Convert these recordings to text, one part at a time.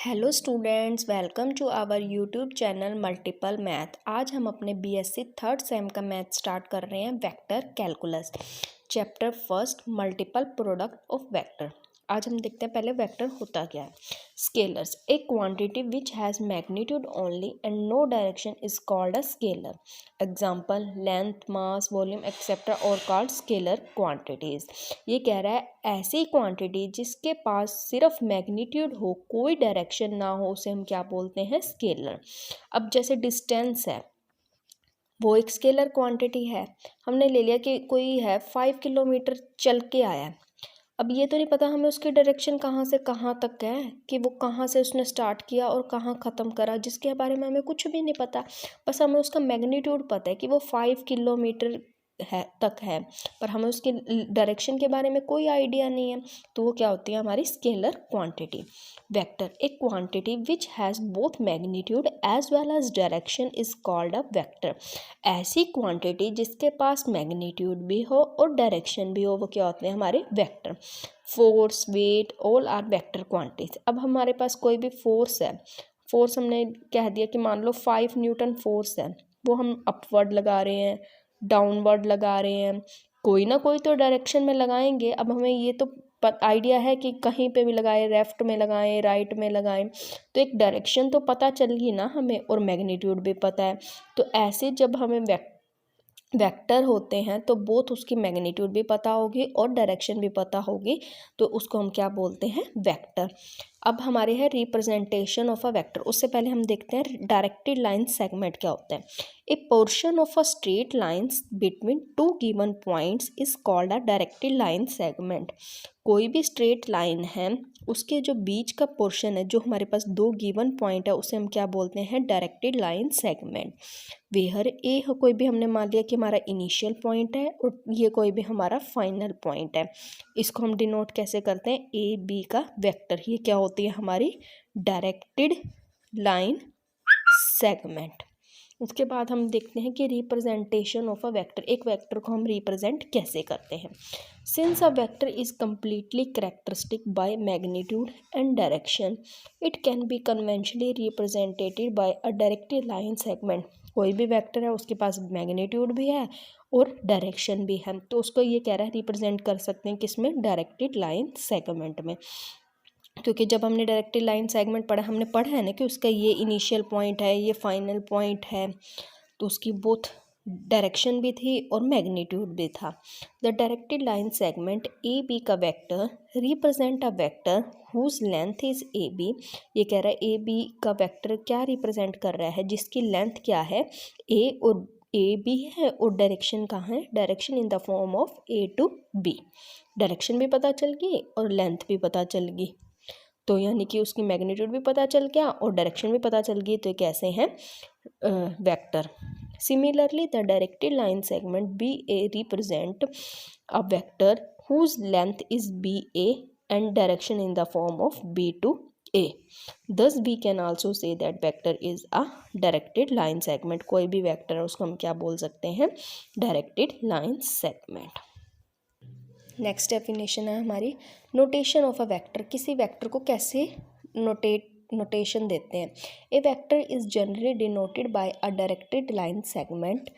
Hello students, welcome to our YouTube channel multiple math. आज हम अपने बीएससी थर्ड सेम का मैथ स्टार्ट कर रहे हैं vector calculus, chapter first multiple product of vector. आज हम देखते हैं पहले वेक्टर होता क्या है। Scalars, a quantity which has magnitude only and no direction is called a scalar. Example length, mass, volume etcetera और कॉल्ड स्केलर क्वांटिटीज। ये कह रहा है ऐसी क्वांटिटी जिसके पास सिर्फ मैग्नीट्यूड हो, कोई डायरेक्शन ना हो, उसे हम क्या बोलते हैं? स्केलर। अब जैसे डिस्टेंस है, वो एक स्केलर क्वांटिटी है। हमने ले लिया कि कोई है 5 किलोमीटर चल के आया है। अब ये तो नहीं पता हमें उसकी डायरेक्शन कहाँ से कहाँ तक है, कि वो कहाँ से उसने स्टार्ट किया और कहाँ ख़त्म करा, जिसके बारे में हमें कुछ भी नहीं पता। बस हमें उसका मैग्नीट्यूड पता है कि वो 5 किलोमीटर है, पर हमें उसकी डायरेक्शन के बारे में कोई आइडिया नहीं है। तो वो क्या होती है? हमारी स्केलर क्वांटिटी। वेक्टर, एक quantity which has both magnitude as well as direction is called a vector. ऐसी क्वांटिटी जिसके पास मैग्नीट्यूड भी हो और डायरेक्शन भी हो, वो क्या होते हैं? हमारे vector. Force, weight, all are vector quantities. अब हमारे पास कोई भी फोर्स है, फोर्स हमने कह दिया कि मान लो 5 न्यूटन फोर्स है, वो हम अपवर्ड लगा रहे हैं, डाउनवर्ड लगा रहे हैं, कोई ना कोई तो डायरेक्शन में लगाएंगे। अब हमें ये तो आइडिया है कि कहीं पे भी लगाएं, लेफ्ट में लगाएं, राइट में लगाएं, तो एक डायरेक्शन तो पता चल गई ना हमें, और मैग्नीट्यूड भी पता है। तो ऐसे जब हमें वेक्टर होते हैं तो बोथ उसकी मैग्नीट्यूड भी पता होगी और डायरेक्शन भी पता होगी, तो उसको हम क्या बोलते हैं? वेक्टर। अब हमारे है रिप्रेजेंटेशन ऑफ अ वेक्टर। उससे पहले हम देखते हैं डायरेक्टेड लाइन सेगमेंट क्या होता है। ए portion of a straight lines between two given points is called a directed line segment. कोई भी स्ट्रेट लाइन है, उसके जो बीच का पोर्शन है, जो हमारे पास दो गिवन पॉइंट है, उसे हम क्या बोलते हैं? Directed line segment. वेहर ए कोई भी हमने मान लिया कि हमारा इनिशियल पॉइंट है और ये कोई भी हमारा फाइनल पॉइंट है। इसको हम डिनोट कैसे करते हैं? ए बी का वेक्टर। ये क्या होती है? हमारी डायरेक्टेड लाइन सेगमेंट। उसके बाद हम देखते हैं कि रिप्रेजेंटेशन ऑफ अ वेक्टर, एक वेक्टर को हम रिप्रेजेंट कैसे करते हैं। Since a vector is completely characteristic by magnitude and direction, it can be conventionally represented by a directed line segment. कोई भी वेक्टर है, उसके पास मैग्नीट्यूड भी है और डायरेक्शन भी है, तो उसको ये कह रहा है रिप्रेजेंट कर सकते हैं किसमें? डायरेक्टेड लाइन सेगमेंट में। क्योंकि जब हमने डायरेक्टेड लाइन सेगमेंट पढ़ा, हमने पढ़ा है ना कि उसका ये इनिशियल पॉइंट है, ये फाइनल पॉइंट है, तो उसकी बोथ डायरेक्शन भी थी और मैग्नीट्यूड भी था। The directed line segment A B का vector represent a vector whose length is A B. ये कह रहा है ए बी का वेक्टर क्या रिप्रेजेंट कर रहा है? जिसकी लेंथ क्या है? ए और ए बी है, और डायरेक्शन कहाँ है? Direction in the form of A to B. Direction भी पता चल गई और लेंथ भी पता चल गई, तो यानी कि उसकी मैग्नीट्यूड भी पता चल गया और डायरेक्शन भी पता चल गई, तो ये कैसे हैं? Vector. Similarly the directed line segment B A represent a vector whose length is B A and direction in the form of B to A. Thus we can also say that vector is a directed line segment. कोई भी vector है, उसको हम क्या बोल सकते हैं? Directed line segment. Next definition है हमारी नोटेशन ऑफ अ वेक्टर। किसी वेक्टर को कैसे नोटेशन देते हैं? A vector is generally denoted by a directed line segment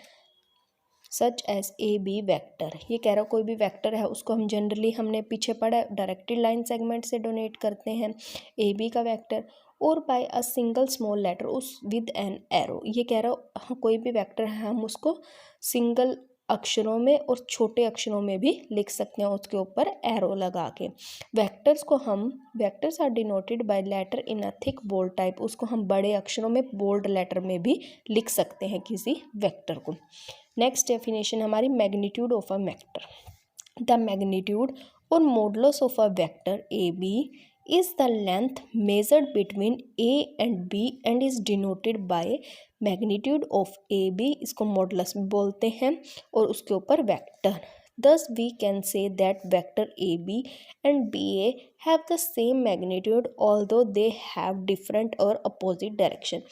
such as A B vector. ये कह रहा कोई भी वेक्टर है, उसको हम जनरली, हमने पीछे पढ़ा, डायरेक्टेड लाइन सेगमेंट से डोनेट करते हैं ए बी का वेक्टर, और by a single small letter उस विद एन एरो। ये कह रहा कोई भी वेक्टर है, हम उसको सिंगल अक्षरों में और छोटे अक्षरों में भी लिख सकते हैं, उसके ऊपर एरो लगा के। Vectors are denoted by letter in a thick bold type. उसको हम बड़े अक्षरों में बोल्ड लेटर में भी लिख सकते हैं किसी वेक्टर को। नेक्स्ट डेफिनेशन हमारी magnitude of a vector. The magnitude और modulus of a vector A B is the length measured between A and B and is denoted by magnitude of AB। इसको मॉडुलस बोलते हैं और उसके ऊपर vector. Thus we can say that vector AB and BA have the same magnitude although they have different or opposite direction।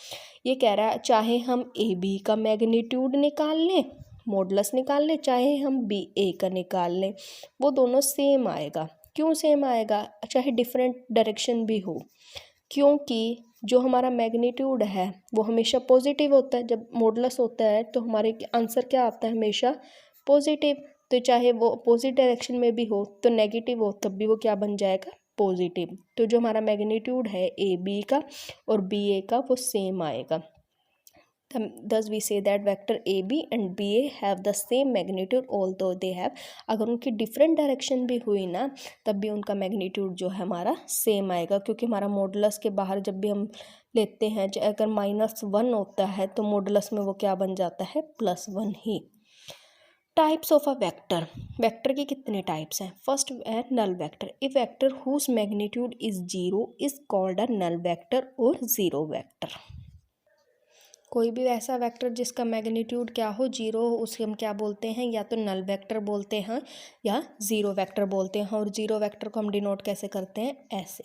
ये कह रहा है चाहे हम AB का मैग्नीट्यूड निकाल लें, मॉडुलस निकाल लें, चाहे हम BA का निकाल लें, वो दोनों सेम आएगा। क्यों सेम आएगा? चाहे डिफरेंट डायरेक्शन भी हो। क्योंकि जो हमारा मैग्नीट्यूड है वो हमेशा पॉजिटिव होता है। जब मॉडुलस होता है तो हमारे आंसर क्या आता है, हमेशा पॉजिटिव। तो चाहे वो अपोजिट डायरेक्शन में भी हो तो नेगेटिव हो तब भी वो क्या बन जाएगा, पॉजिटिव। तो जो हमारा मैग्नीट्यूड है ए बी का और बी ए का वो सेम आएगा। Thus we say that vector AB and BA have the same magnitude although they have, अगर उनकी डिफरेंट डायरेक्शन भी हुई ना तब भी उनका मैग्नीट्यूड जो है हमारा सेम आएगा, क्योंकि हमारा मॉडुलस के बाहर जब भी हम लेते हैं अगर -1 होता है तो मॉडुलस में वो क्या बन जाता है, +1 ही। Types of a vector, vector की कितने टाइप्स हैं। फर्स्ट है null vector. A vector whose magnitude is 0 is called a null vector और ज़ीरो वेक्टर। कोई भी ऐसा वेक्टर जिसका मैग्नीट्यूड क्या हो, 0 हो, उसे हम क्या बोलते हैं, या तो नल वेक्टर बोलते हैं या ज़ीरो वेक्टर बोलते हैं। और ज़ीरो वेक्टर को हम डिनोट कैसे करते हैं, ऐसे।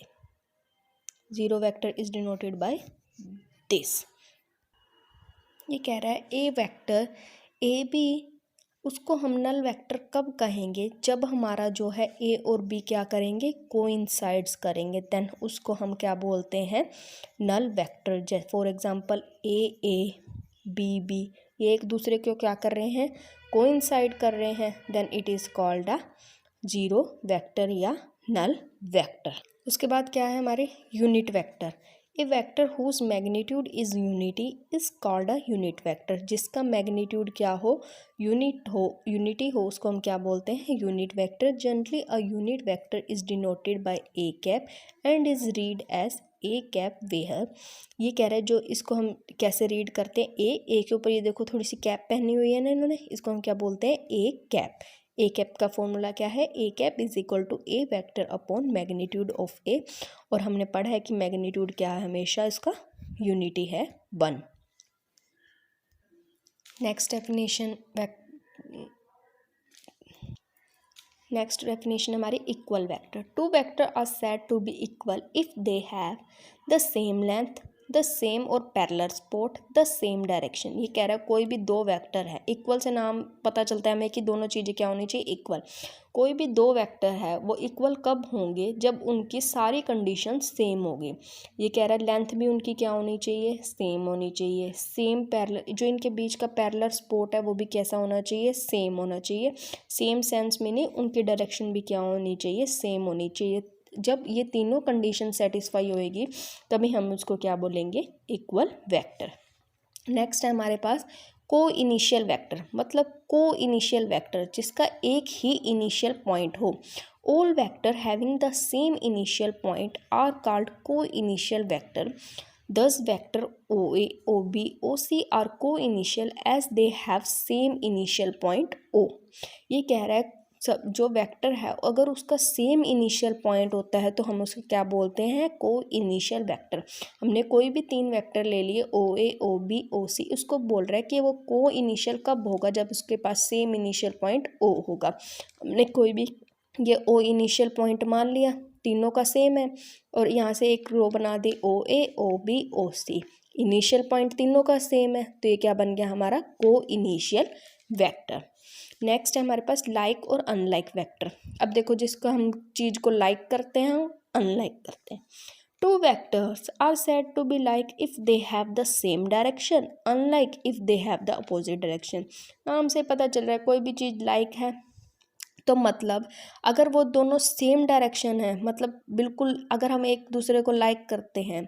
Zero vector is denoted by this. ये कह रहा है ए वेक्टर ए बी, उसको हम नल वेक्टर कब कहेंगे, जब हमारा जो है ए और बी क्या करेंगे, कोइंसाइड्स करेंगे, देन उसको हम क्या बोलते हैं, नल वेक्टर। जैसे for example A B B, ये एक दूसरे को क्या कर रहे हैं, कोइंसाइड कर रहे हैं, then it is called a zero vector या नल वेक्टर। उसके बाद क्या है हमारे unit vector. A vector whose magnitude is unity is called a unit vector. जिसका मैग्नीट्यूड क्या हो, यूनिटी हो, उसको हम क्या बोलते हैं, unit vector. Generally a unit vector is denoted by A cap and is read as A cap where. ये कह रहा है जो इसको हम कैसे रीड करते हैं, ए के ऊपर ये देखो थोड़ी सी कैप पहनी हुई है ना इन्होंने, इसको हम क्या बोलते हैं, ए कैप। ए कैप का फॉर्मूला क्या है, A cap is equal to A vector upon magnitude of A. और हमने पढ़ा है कि मैग्नीट्यूड क्या है, हमेशा इसका यूनिटी है 1। नेक्स्ट डेफिनेशन हमारी equal vector. Two vector are said to be equal if they have the same length, the same or parallel support, the same direction. ये कह रहा है कोई भी दो वेक्टर है, इक्वल से नाम पता चलता है हमें कि दोनों चीज़ें क्या होनी चाहिए, इक्वल। कोई भी दो वेक्टर है वो इक्वल कब होंगे, जब उनकी सारी कंडीशन सेम होगी। ये कह रहा है लेंथ भी उनकी क्या होनी चाहिए, सेम होनी चाहिए। सेम पैरेलल, जो इनके बीच का पैरेलल स्पॉट है वो भी कैसा होना चाहिए, सेम होना चाहिए। सेम सेंस में नहीं, उनकी डायरेक्शन भी क्या होनी चाहिए, सेम होनी चाहिए। जब ये तीनों कंडीशन सेटिस्फाई होएगी तभी हम उसको क्या बोलेंगे, इक्वल वेक्टर। नेक्स्ट है हमारे पास को इनिशियल वेक्टर। मतलब को इनिशियल वेक्टर जिसका एक ही इनिशियल पॉइंट हो। All vector having the same initial point are called coinitial vector. Thus vector O A O B O C are coinitial as they have same initial point O. ये कह रहा है सब जो vector है अगर उसका same initial point होता है तो हम उसको क्या बोलते हैं, को इनिशियल वेक्टर। हमने कोई भी 3 वेक्टर ले लिए, ओ ए ओ बी ओ सी, उसको बोल रहा है कि वो को इनिशियल कब होगा, जब उसके पास सेम इनिशियल पॉइंट ओ होगा। हमने कोई भी ये ओ इनिशियल पॉइंट मान लिया, तीनों का सेम है, और यहाँ से एक रो बना दी ओ A O B O C, initial point तीनों का सेम है, तो ये क्या बन गया हमारा, को इनिशियल वेक्टर। नेक्स्ट है हमारे पास लाइक और अनलाइक वेक्टर। अब देखो जिसको हम चीज़ को लाइक करते हैं अनलाइक करते हैं। Two vectors are said to be like if they have the same direction, unlike if they have the opposite direction. नाम से पता चल रहा है कोई भी चीज़ लाइक है तो मतलब अगर वो दोनों सेम डायरेक्शन है, मतलब बिल्कुल अगर हम एक दूसरे को लाइक करते हैं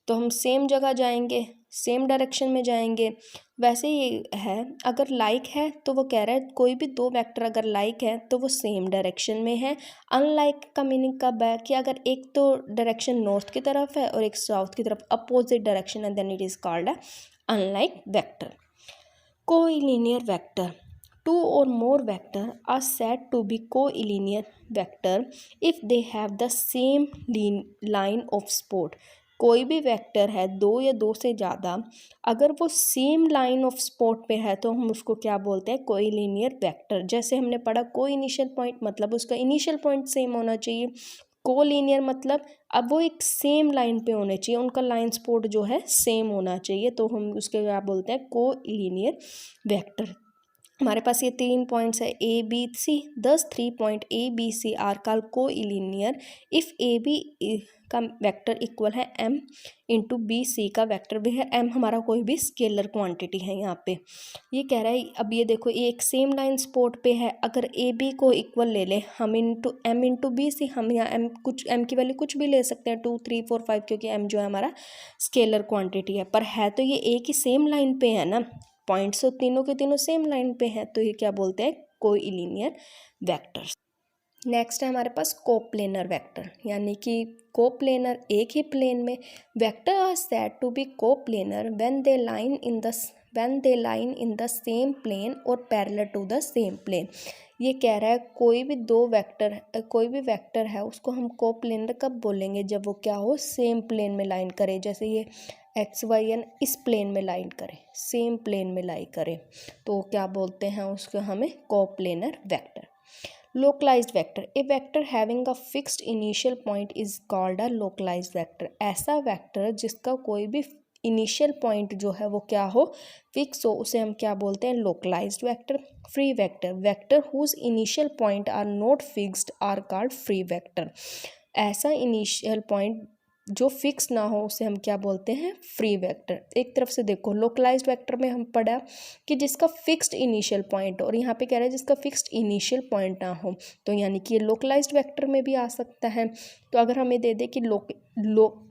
तो हम सेम जगह जाएंगे, सेम डायरेक्शन में जाएंगे। वैसे ही है, अगर लाइक है तो वो कह रहा है कोई भी दो वेक्टर अगर लाइक है तो वो सेम डायरेक्शन में है। अनलाइक का मीनिंग कब है कि अगर एक तो डायरेक्शन नॉर्थ की तरफ है और एक साउथ की तरफ, अपोजिट डायरेक्शन है, then it is called unlike vector. Collinear vector. Two or more vector are said to be collinear vector if they have the same line of support। कोई भी वेक्टर है, दो या दो से ज़्यादा, अगर वो सेम लाइन ऑफ सपोर्ट पे है तो हम उसको क्या बोलते हैं, कोलिनियर वेक्टर। जैसे हमने पढ़ा को इनिशियल पॉइंट मतलब उसका इनिशियल पॉइंट सेम होना चाहिए। कोलिनियर मतलब अब वो एक सेम लाइन पे होने चाहिए, उनका लाइन सपोर्ट जो है सेम होना चाहिए, तो हम उसके क्या बोलते हैं, कोलिनियर वेक्टर। हमारे पास ये 3 पॉइंट्स है A B C. Thus 3 point A B C are called collinear if A B का वेक्टर इक्वल है m इंटू बी सी का वेक्टर भी है m, हमारा कोई भी स्केलर क्वांटिटी है यहाँ पे। ये कह रहा है, अब ये देखो ये एक सेम लाइन स्पॉट पे है, अगर ए बी को इक्वल ले लें हम into m into B C, हम यहाँ m की वैल्यू कुछ भी ले सकते हैं 2 3 4 5, क्योंकि m जो है हमारा स्केलर क्वांटिटी है। पर है तो ये एक ही सेम लाइन पे है ना, पॉइंट्स तो तीनों के तीनों सेम लाइन पे हैं, तो ये क्या बोलते हैं, कोइलिनियर वेक्टर्स। नेक्स्ट है हमारे पास कोप्लेनर वेक्टर, यानी कि कोप्लेनर एक ही प्लेन में। Vector are said to be coplanar when they line in the same plane or parallel to the same plane. ये कह रहा है कोई भी वेक्टर है उसको हम कोप्लेनर कब बोलेंगे, जब वो क्या हो, सेम प्लेन में लाइन करे। जैसे ये एक्स वाई एन इस प्लेन में लाइन करे, सेम प्लेन में लाइन करे, तो क्या बोलते हैं उसको हमें coplanar vector. Localised vector, a vector having a fixed initial point is called a localised vector. ऐसा वेक्टर जिसका कोई भी इनिशियल पॉइंट जो है वो क्या हो, फिक्स हो, उसे हम क्या बोलते हैं, localised vector. Free vector, vector whose initial point are not fixed are called free vector. ऐसा इनिशियल पॉइंट जो फिक्स ना हो उसे हम क्या बोलते हैं, फ्री वेक्टर। एक तरफ से देखो लोकलाइज्ड वेक्टर में हम पढ़ा कि जिसका फिक्स्ड इनिशियल पॉइंट, और यहाँ पे कह रहा है जिसका फिक्स्ड इनिशियल पॉइंट ना हो, तो यानी कि ये लोकलाइज्ड वेक्टर में भी आ सकता है। तो अगर हमें दे दे कि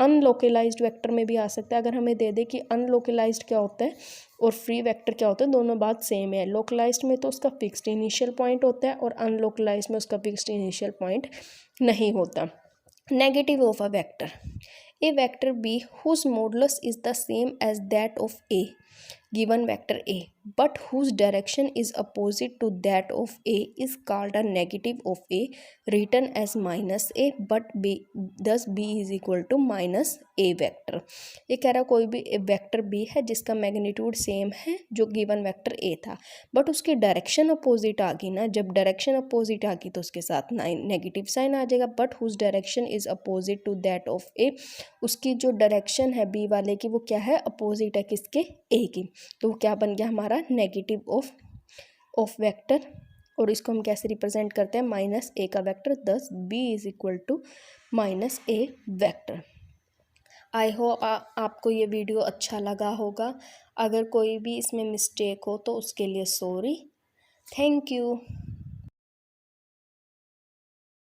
अनलोकलाइज्ड वेक्टर में भी आ सकता है। अगर हमें दे दे कि अनलोकलाइज्ड क्या होता है और फ्री वेक्टर क्या होता है, दोनों बात सेम है। लोकलाइज्ड में तो उसका फिक्स्ड इनिशियल पॉइंट होता है और अनलोकलाइज्ड में उसका फिक्स्ड इनिशियल पॉइंट नहीं होता। Negative of a vector, a vector b whose modulus is the same as that of a given vector a but whose direction is opposite to that of a is called a negative of a, written as minus a, but b thus b is equal to minus a vector। ये कह रहा कोई भी vector b है जिसका magnitude same है जो given vector a था, बट उसकी डायरेक्शन अपोजिट आ गई ना, जब डायरेक्शन अपोजिट आ गई तो उसके साथ नेगेटिव साइन आ जाएगा। But whose direction is opposite to that of A, उसकी जो डायरेक्शन है बी वाले की वो क्या है, अपोजिट है किसके, ए की, तो क्या बन गया हमारा नेगेटिव ऑफ वेक्टर। और इसको हम कैसे रिप्रेजेंट करते हैं, माइनस ए का वेक्टर, दस B is equal to minus A vector. I hope आपको ये वीडियो अच्छा लगा होगा। अगर कोई भी इसमें मिस्टेक हो तो उसके लिए सॉरी। Thank you.